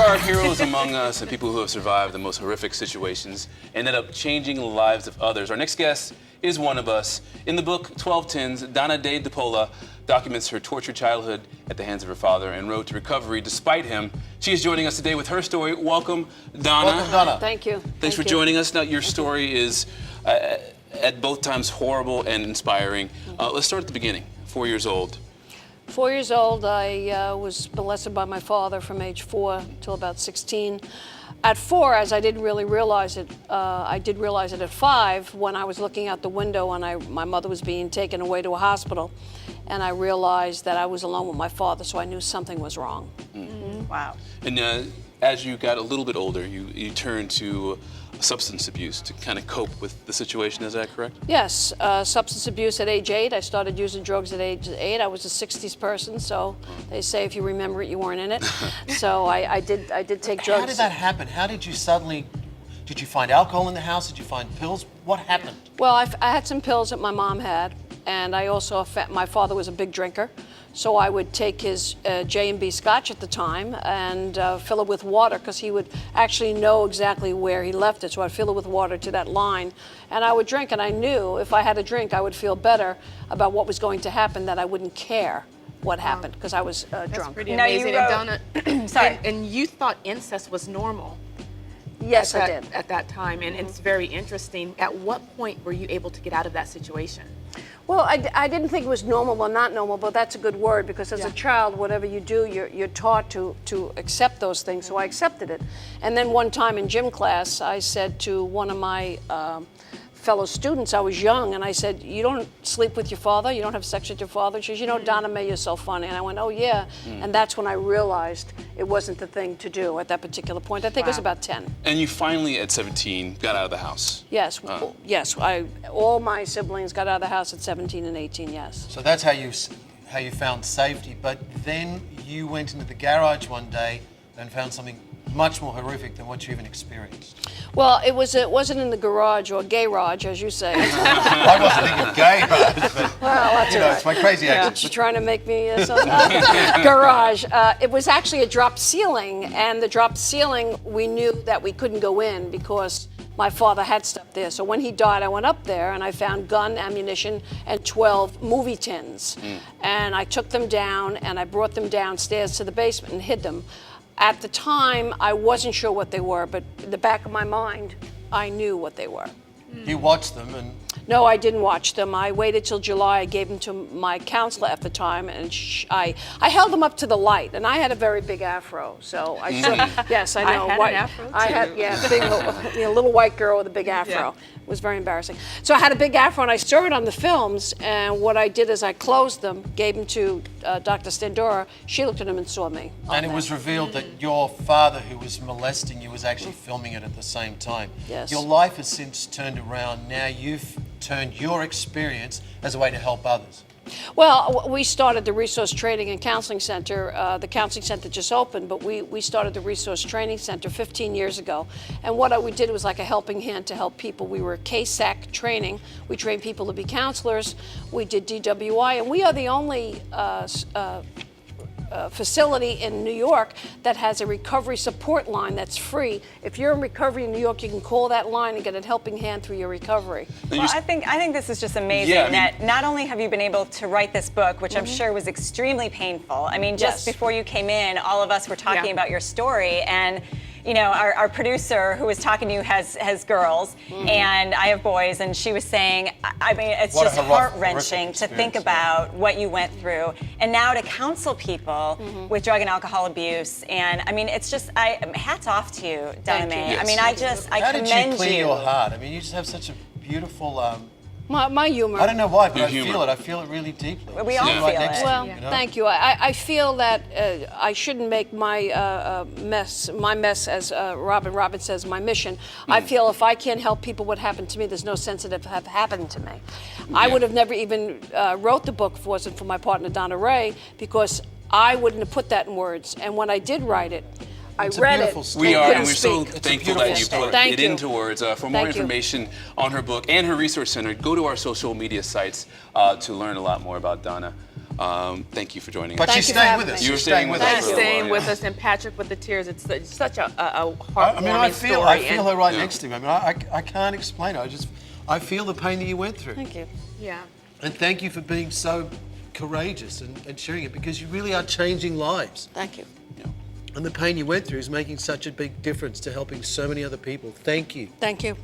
are heroes among us and people who have survived the most horrific situations and ended up changing the lives of others. Our next guest is one of us. In the book 12 Tins, Doana Mae DePola documents her tortured childhood at the hands of her father and road to recovery despite him. She is joining us today with her story. Welcome, Doana. Welcome, Doana. Thank you. Thanks for joining us. Now, your story is at both times horrible and inspiring. Let's start at the beginning. 4 years old. 4 years old, I was molested by my father from age 4 till about 16. At 4, as I didn't really realize it, I did realize it at 5 when I was looking out the window and my mother was being taken away to a hospital. And I realized that I was alone with my father, so I knew something was wrong. Mm-hmm. Wow. And as you got a little bit older, you turned to substance abuse to kind of cope with the situation, is that correct? Yes, substance abuse at age 8. I started using drugs at age 8. I was a 60s person, so they say if you remember it, you weren't in it. So I did take drugs. How did that happen? How did you suddenly, did you find alcohol in the house? Did you find pills? What happened? Well, I had some pills that my mom had, and I also, my father was a big drinker. So I would take his J&B Scotch at the time and fill it with water because he would actually know exactly where he left it. So I'd fill it with water to that line and I would drink, and I knew if I had a drink I would feel better about what was going to happen, that I wouldn't care what happened because I was drunk. That's pretty amazing. And sorry. And you thought incest was normal. Yes, I did. At that time, and it's very interesting. At what point were you able to get out of that situation? Well, I didn't think it was normal or not normal, but that's a good word because as a child, whatever you do, you're taught to accept those things. So I accepted it. And then one time in gym class, I said to one of my fellow students, I was young, and I said, "You don't sleep with your father? You don't have sex with your father?" She says, "You know, Doana Mae, you're so funny." And I went, "Oh, yeah." And that's when I realized it wasn't the thing to do at that particular point. I think it was about 10. And you finally, at 17, got out of the house. Yes, yes. All my siblings got out of the house at 17 and 18, yes. So that's how you found safety. But then you went into the garage one day and found something much more horrific than what you even experienced. Well, it wasn't in the garage or garage, as you say. I wasn't thinking of garage, but Well, that's you know, it's my crazy accent. You're trying to make me garage. It was actually a dropped ceiling, and the dropped ceiling, we knew that we couldn't go in because my father had stuff there. So when he died, I went up there and I found gun, ammunition, and 12 movie tins. And I took them down and I brought them downstairs to the basement and hid them. At the time, I wasn't sure what they were, but in the back of my mind, I knew what they were. You watched them and... No, I didn't watch them. I waited till July. I gave them to my counselor at the time, and I held them up to the light. And I had a very big afro, so I saw, yes, I know. I had an afro too. I had, yeah, big, little white girl with a big afro. Yeah. It was very embarrassing. So I had a big afro, and I saw it on the films. And what I did is I closed them, gave them to Dr. Stendora. She looked at them and saw me. And it was revealed that your father, who was molesting you, was actually filming it at the same time. Yes. Your life has since turned around. Now you've turned your experience as a way to help others. Well, we started the Resource Training and Counseling Center. The Counseling Center just opened, but we started the Resource Training Center 15 years ago. And what we did was like a helping hand to help people. We were KSAC training. We trained people to be counselors. We did DWI, and we are the only facility in New York that has a recovery support line that's free. If you're in recovery in New York, you can call that line and get a helping hand through your recovery. Well, I think this is just amazing that not only have you been able to write this book, which I'm sure was extremely painful. I mean, just before you came in, all of us were talking about your story, and you know, our producer who was talking to you has girls, and I have boys, and she was saying, I mean, it's just heart-wrenching to think about what you went through, and now to counsel people with drug and alcohol abuse, and I mean, it's just, hats off to you, Doana Mae. Yes. I mean, I commend you. How did you clear your heart? I mean, you just have such a beautiful... My humor. I don't know why, but Your I humor. feel it. I feel it really deeply. We all feel right next it. to Well, you, you know? thank you. I feel that I shouldn't make my mess, as Robin says, my mission. I feel if I can't help people what happened to me, there's no sense that it have happened to me. I would have never even wrote the book if it wasn't for my partner, Doana Ray, because I wouldn't have put that in words. And when I did write it, I read it. We are, and we're so speak. thankful that you put it into words. For more Thank you. information on her book and her resource center, go to our social media sites to learn a lot more about Doana. Thank you for joining But us. she's you for staying having with us. me. You were She's staying with us And for a staying while, with yeah. us, and Patrick with the tears. It's such a heartwarming I mean, I feel story. her right Yeah. next to me. I mean, I can't explain it. I feel the pain that you went through. Thank you. Yeah. And thank you for being so courageous and sharing it, because you really are changing lives. Thank you. And the pain you went through is making such a big difference to helping so many other people. Thank you. Thank you.